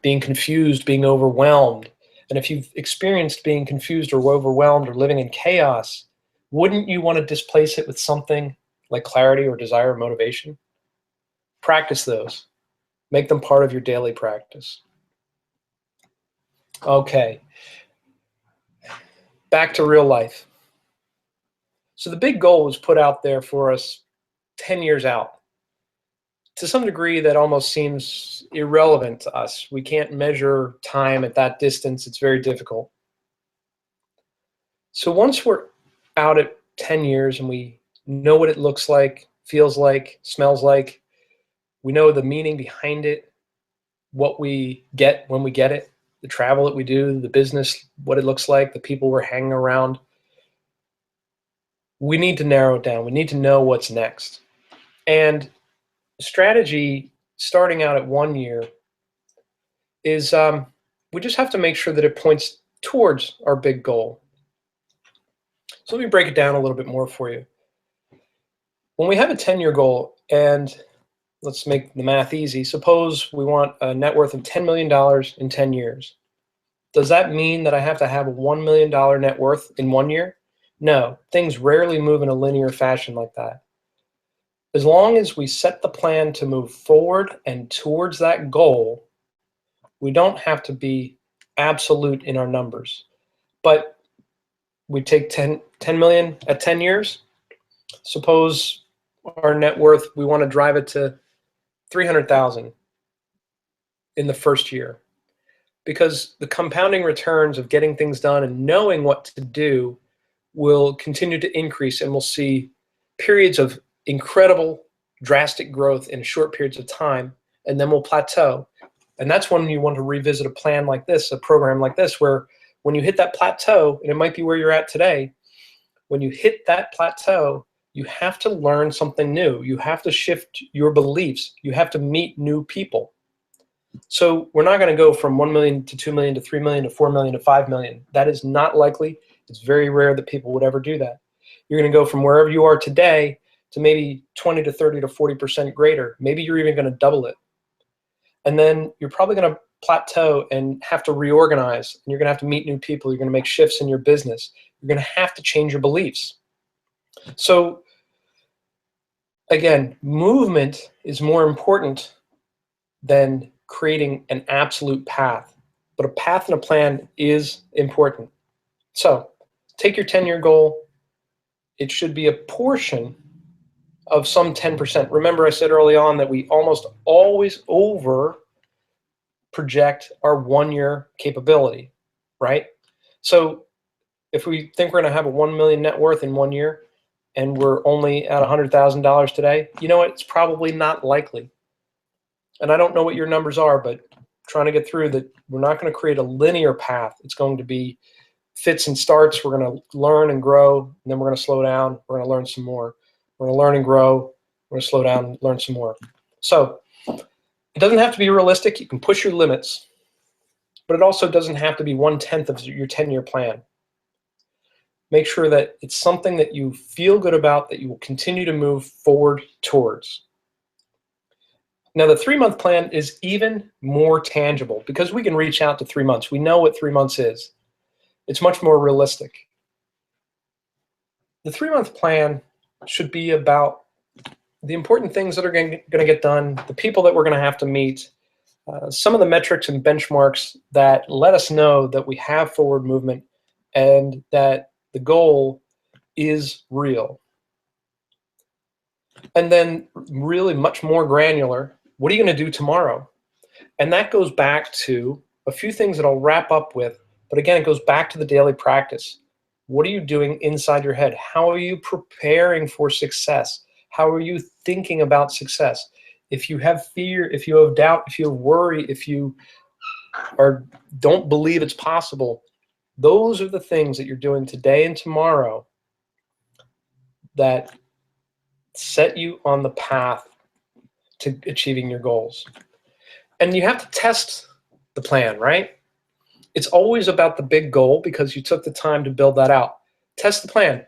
being confused, being overwhelmed. And if you've experienced being confused or overwhelmed or living in chaos, wouldn't you want to displace it with something like clarity or desire or motivation? Practice those. Make them part of your daily practice. Okay, back to real life. So the big goal was put out there for us 10 years out. To some degree, that almost seems irrelevant to us. We can't measure time at that distance. It's very difficult. So once we're out at 10 years and we know what it looks like, feels like, smells like, we know the meaning behind it, what we get when we get it, the travel that we do, the business, what it looks like, the people we're hanging around, we need to narrow it down. We need to know what's next. And strategy starting out at 1 year is we just have to make sure that it points towards our big goal. So let me break it down a little bit more for you. When we have a 10-year goal, and let's make the math easy, suppose we want a net worth of $10 million in 10 years. Does that mean that I have to have a $1 million net worth in 1 year? No, things rarely move in a linear fashion like that. As long as we set the plan to move forward and towards that goal, we don't have to be absolute in our numbers. But we take 10 million at 10 years. Suppose our net worth, we want to drive it to 300,000 in the first year. Because the compounding returns of getting things done and knowing what to do will continue to increase, and we'll see periods of incredible, drastic growth in short periods of time, and then we'll plateau. And that's when you want to revisit a plan like this, a program like this, where when you hit that plateau, and it might be where you're at today, when you hit that plateau, you have to learn something new. You have to shift your beliefs. You have to meet new people. So we're not going to go from 1 million to 2 million to 3 million to 4 million to 5 million. That is not likely. It's very rare that people would ever do that. You're going to go from wherever you are today to maybe 20 to 30 to 40% greater. Maybe you're even going to double it. And then you're probably going to plateau and have to reorganize. And you're going to have to meet new people. You're going to make shifts in your business. You're going to have to change your beliefs. So again, movement is more important than creating an absolute path. But a path and a plan is important. So take your 10-year goal. It should be a portion of some 10%. Remember, I said early on that we almost always over project our 1 year capability, right? So if we think we're going to have a 1 million net worth in 1 year and we're only at $100,000 today, you know what? It's probably not likely. And I don't know what your numbers are, but trying to get through that, we're not going to create a linear path. It's going to be fits and starts. We're going to learn and grow, and then we're going to slow down. We're going to learn some more. We're going to learn and grow. We're going to slow down and learn some more. So it doesn't have to be realistic. You can push your limits, but it also doesn't have to be 1/10 of your 10-year plan. Make sure that it's something that you feel good about, that you will continue to move forward towards. Now, the 3-month plan is even more tangible because we can reach out to 3 months. We know what 3 months is. It's much more realistic. The 3-month plan should be about the important things that are going to get done, the people that we're going to have to meet, some of the metrics and benchmarks that let us know that we have forward movement and that the goal is real. And then really much more granular, what are you going to do tomorrow? And that goes back to a few things that I'll wrap up with, but again, it goes back to the daily practice. What are you doing inside your head? How are you preparing for success? How are you thinking about success? If you have fear, if you have doubt, if you have worry, if you don't believe it's possible, those are the things that you're doing today and tomorrow that set you on the path to achieving your goals. And you have to test the plan, right? It's always about the big goal because you took the time to build that out. Test the plan.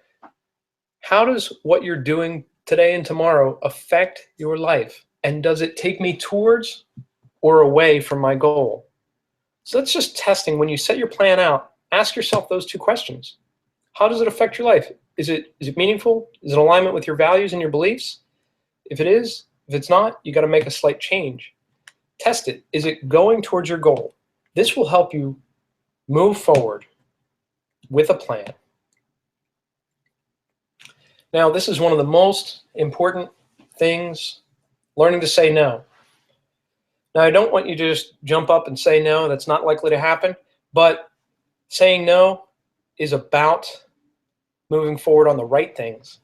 How does what you're doing today and tomorrow affect your life? And does it take me towards or away from my goal? So that's just testing. When you set your plan out, ask yourself those two questions. How does it affect your life? Is it meaningful? Is it in alignment with your values and your beliefs? If it is, if it's not, you got to make a slight change. Test it. Is it going towards your goal? This will help you move forward with a plan. Now, this is one of the most important things, learning to say no. Now, I don't want you to just jump up and say no. That's not likely to happen. But saying no is about moving forward on the right things.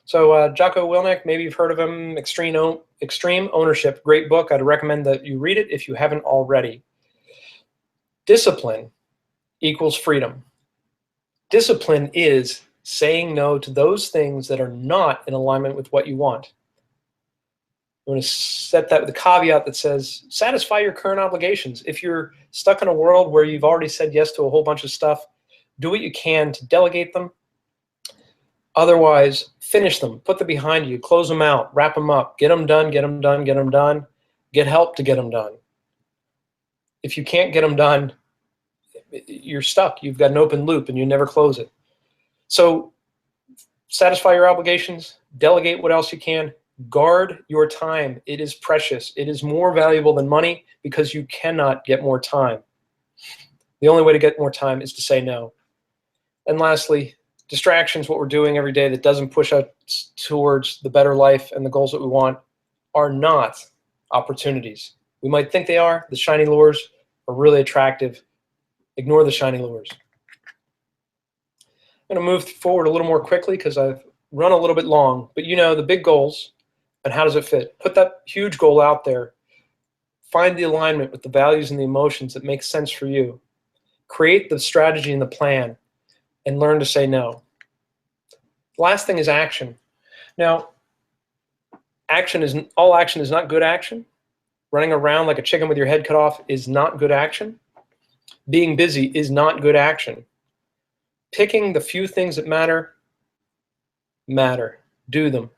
So Jocko Willink, maybe you've heard of him, Extreme Ownership, great book. I'd recommend that you read it if you haven't already. Discipline equals freedom. Discipline is saying no to those things that are not in alignment with what you want. I'm going to set that with a caveat that says, satisfy your current obligations. If you're stuck in a world where you've already said yes to a whole bunch of stuff, do what you can to delegate them. Otherwise, finish them, put them behind you, close them out, wrap them up, get them done, get them done, get them done, get help to get them done. If you can't get them done, you're stuck. You've got an open loop and you never close it. So satisfy your obligations, delegate what else you can, guard your time. It is precious. It is more valuable than money because you cannot get more time. The only way to get more time is to say no. And lastly, distractions, what we're doing every day that doesn't push us towards the better life and the goals that we want, are not opportunities. We might think they are. The shiny lures are really attractive. Ignore the shiny lures. I'm going to move forward a little more quickly because I've run a little bit long, but you know the big goals and how does it fit? Put that huge goal out there. Find the alignment with the values and the emotions that make sense for you. Create the strategy and the plan and learn to say no. Last thing is action. Now, all action is not good action. Running around like a chicken with your head cut off is not good action. Being busy is not good action. Picking the few things that matter. Do them.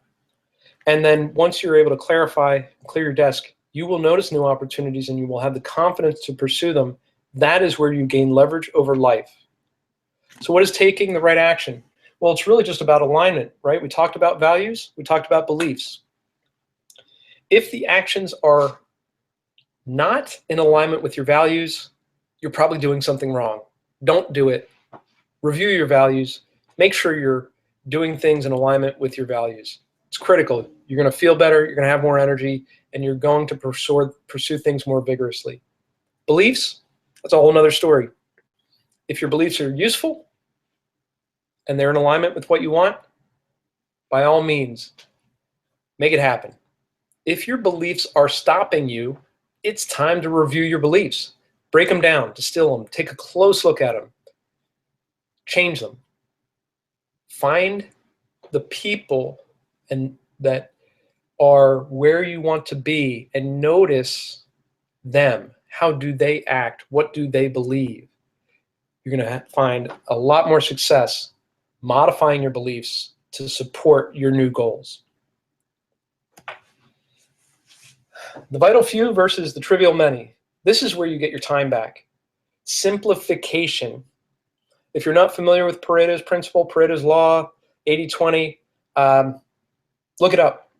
And then once you're able to clear your desk, you will notice new opportunities and you will have the confidence to pursue them. That is where you gain leverage over life. So what is taking the right action? Well, it's really just about alignment, right? We talked about values. We talked about beliefs. If the actions are not in alignment with your values, you're probably doing something wrong. Don't do it. Review your values. Make sure you're doing things in alignment with your values. It's critical. You're going to feel better. You're going to have more energy, and you're going to pursue things more vigorously. Beliefs, that's a whole nother story. If your beliefs are useful and they're in alignment with what you want, by all means, make it happen. If your beliefs are stopping you, it's time to review your beliefs. Break them down, distill them, take a close look at them, change them. Find the people that are where you want to be and notice them. How do they act? What do they believe? You're going to find a lot more success modifying your beliefs to support your new goals. The vital few versus the trivial many. This is where you get your time back. Simplification. If you're not familiar with Pareto's principle, Pareto's law, 80-20, look it up.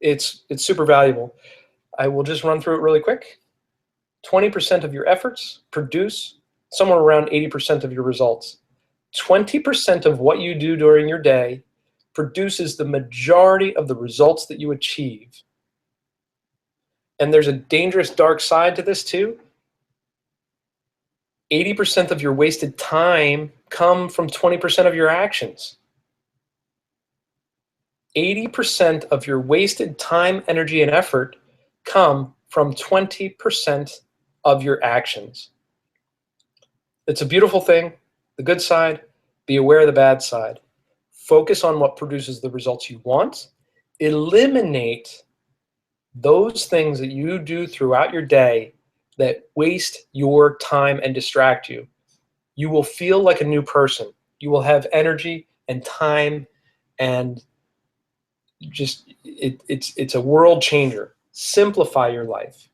It's super valuable. I will just run through it really quick. 20% of your efforts produce somewhere around 80% of your results. 20% of what you do during your day produces the majority of the results that you achieve. And there's a dangerous dark side to this too. 80% of your wasted time come from 20% of your actions. 80% of your wasted time, energy, and effort come from 20% of your actions. It's a beautiful thing. The good side, be aware of the bad side. Focus on what produces the results you want. Eliminate those things that you do throughout your day that waste your time and distract you. You will feel like a new person. You will have energy and time, and just it's a world changer. Simplify your life.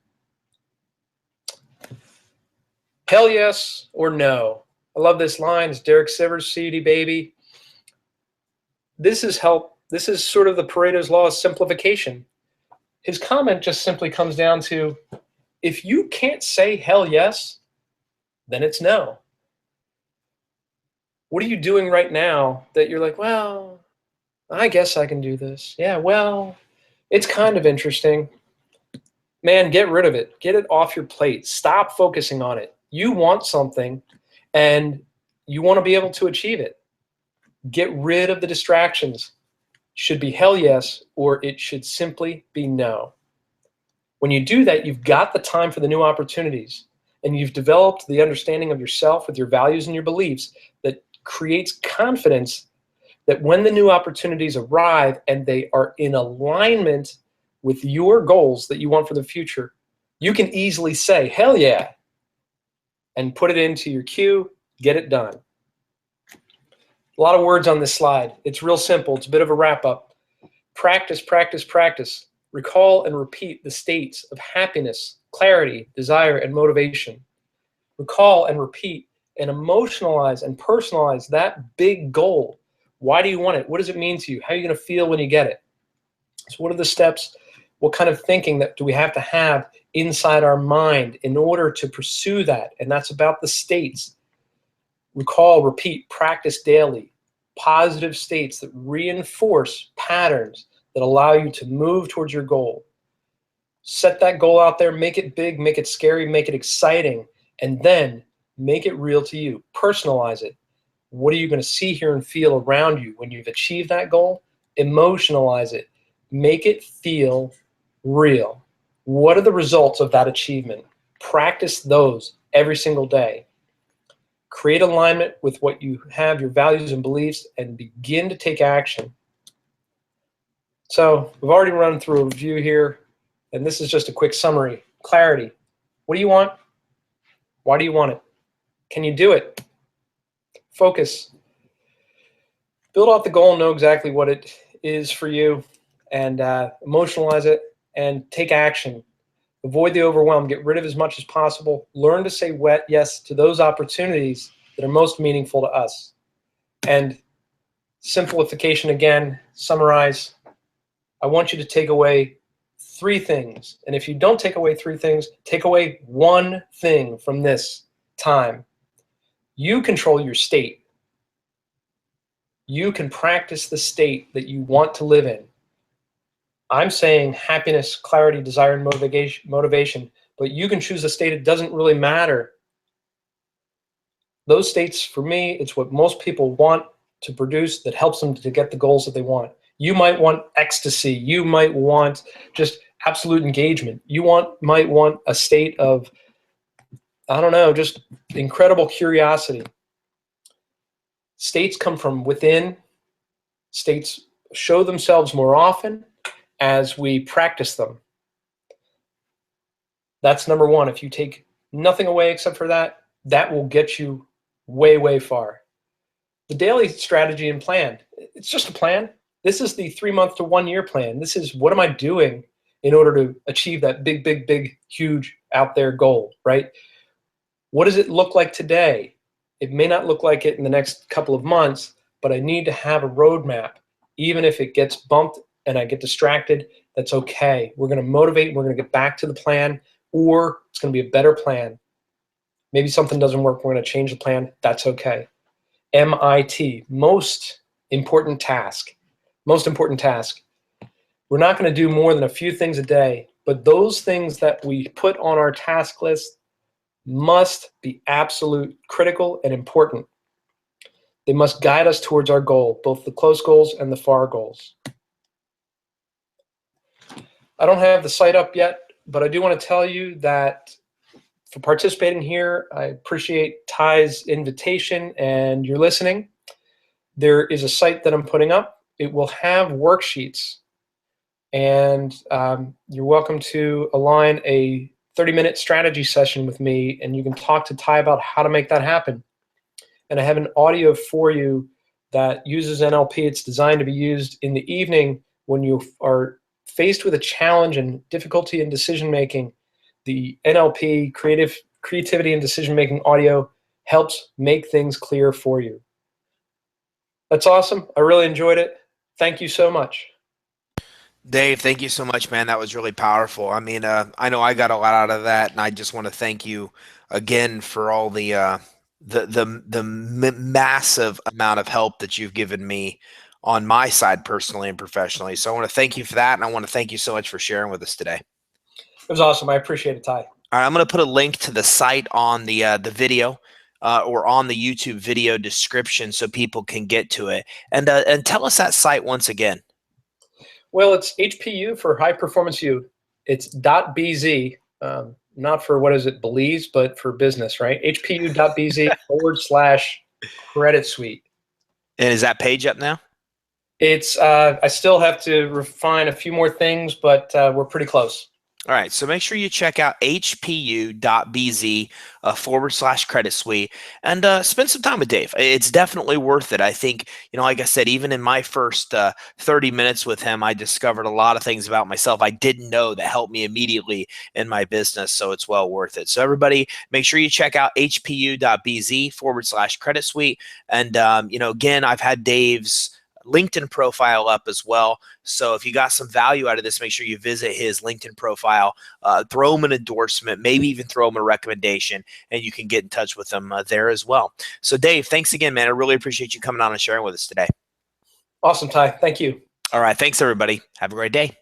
Hell yes or no. I love this line. It's Derek Sivers, CD baby. This is sort of the Pareto's law of simplification. His comment just simply comes down to, if you can't say hell yes, then it's no. What are you doing right now that you're like, well, I guess I can do this. Yeah, well, it's kind of interesting. Man, get rid of it. Get it off your plate. Stop focusing on it. You want something and you want to be able to achieve it. Get rid of the distractions. Should be hell yes, or it should simply be no. When you do that, you've got the time for the new opportunities, and you've developed the understanding of yourself with your values and your beliefs that creates confidence that when the new opportunities arrive and they are in alignment with your goals that you want for the future, you can easily say, hell yeah, and put it into your queue, get it done. A lot of words on this slide. It's real simple. It's a bit of a wrap up. Practice, practice, practice. Recall and repeat the states of happiness, clarity, desire, and motivation. Recall and repeat and emotionalize and personalize that big goal. Why do you want it? What does it mean to you? How are you going to feel when you get it? So what are the steps? What kind of thinking that do we have to have inside our mind in order to pursue that? And that's about the states. Recall, repeat, practice daily. Positive states that reinforce patterns that allow you to move towards your goal. Set that goal out there, make it big, make it scary, make it exciting, and then make it real to you. Personalize it. What are you going to see, hear, and feel around you when you've achieved that goal? Emotionalize it. Make it feel real. What are the results of that achievement? Practice those every single day. Create alignment with what you have, your values and beliefs, and begin to take action. So we've already run through a review here, and this is just a quick summary. Clarity. What do you want? Why do you want it? Can you do it? Focus. Build out the goal and know exactly what it is for you, and emotionalize it and take action. Avoid the overwhelm. Get rid of as much as possible. Learn to say yes to those opportunities that are most meaningful to us. And simplification again, summarize. I want you to take away 3 things. And if you don't take away 3 things, take away 1 thing from this time. You control your state. You can practice the state that you want to live in. I'm saying happiness, clarity, desire, and motivation, but you can choose a state. It doesn't really matter. Those states, for me, it's what most people want to produce that helps them to get the goals that they want. You might want ecstasy. You might want just absolute engagement. You might want a state of, I don't know, just incredible curiosity. States come from within. States show themselves more often as we practice them. That's number 1. If you take nothing away except for that, that will get you way, way far. The daily strategy and plan, it's just a plan. This is the 3-month to 1 year plan. This is, what am I doing in order to achieve that big, big, big, huge out there goal, right? What does it look like today? It may not look like it in the next couple of months, but I need to have a roadmap. Even if it gets bumped and I get distracted, that's okay. We're going to motivate, we're going to get back to the plan, or it's going to be a better plan. Maybe something doesn't work, we're going to change the plan. That's okay. MIT, most important task. Most important task. We're not going to do more than a few things a day, but those things that we put on our task list must be absolute critical and important. They must guide us towards our goal, both the close goals and the far goals. I don't have the site up yet, but I do want to tell you that for participating here, I appreciate Ty's invitation and your listening. There is a site that I'm putting up. It will have worksheets, and you're welcome to align a 30-minute strategy session with me, and you can talk to Ty about how to make that happen. And I have an audio for you that uses NLP. It's designed to be used in the evening when you are faced with a challenge and difficulty in decision-making. The NLP, creativity and decision-making audio, helps make things clear for you. That's awesome. I really enjoyed it. Thank you so much. Dave, thank you so much, man. That was really powerful. I mean, I know I got a lot out of that, and I just want to thank you again for all the massive amount of help that you've given me on my side, personally and professionally. So I want to thank you for that, and I want to thank you so much for sharing with us today. It was awesome. I appreciate it, Ty. All right, I'm going to put a link to the site on the video or on the YouTube video description so people can get to it. And tell us that site once again. Well, it's HPU for High Performance U. It's .bz, not for what is it, Belize, but for business, right? hpu.bz/credit suite. And is that page up now? It's I still have to refine a few more things, but we're pretty close. All right, so make sure you check out hpu.bz/credit suite and spend some time with Dave. It's definitely worth it. I think, like I said, even in my first 30 minutes with him, I discovered a lot of things about myself I didn't know that helped me immediately in my business, so it's well worth it. So everybody, make sure you check out hpu.bz/credit suite. And, again, I've had Dave's LinkedIn profile up as well. So if you got some value out of this, make sure you visit his LinkedIn profile, throw him an endorsement, maybe even throw him a recommendation, and you can get in touch with him there as well. So Dave, thanks again, man. I really appreciate you coming on and sharing with us today. Awesome, Ty. Thank you. All right. Thanks, everybody. Have a great day.